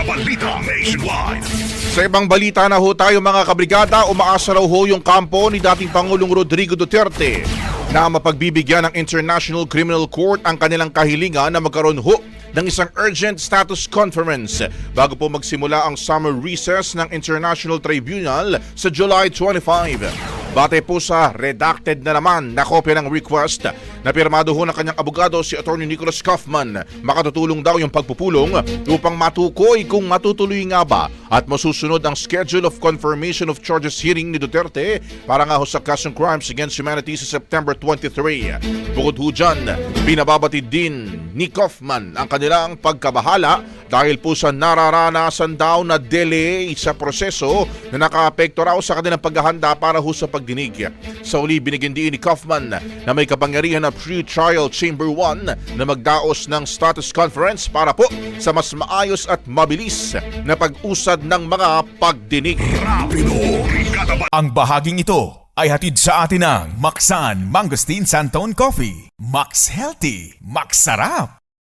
Balita Nationwide. Sa ibang balita na ho tayo mga kabrigada, umaasa raw ho yung kampo ni dating Pangulong Rodrigo Duterte na mapagbibigyan ng International Criminal Court ang kanilang kahilingan na magkaroon ho ng isang urgent status conference bago po magsimula ang summer recess ng International Tribunal sa July 25. Batay po sa redacted na naman na kopya ng request na pirmado ho ng kanyang abogado si Attorney Nicholas Kaufman, makatutulong daw yung pagpupulong upang matukoy kung matutuloy nga ba at masusunod ang schedule of confirmation of charges hearing ni Duterte para nga ho sa kasong crimes against humanity sa September 23. Bukod ho dyan, binababatid din ni Kaufman ang kanilang pagkabahala dahil po sa nararanasan daw na delay sa proseso na nakaapekto raw sa kanilang paghahanda para ho sa pagdinig. Sa uli, binigyan din ni Kaufman na may kapangyarihan na pre-trial Chamber 1 na magdaos ng status conference para po sa mas maayos at mabilis na pag-usad ng mga pagdinig. Ang bahaging ito ay hatid sa atin ng Maxan Mangosteen Santon Coffee. Max Healthy, Max Sarap.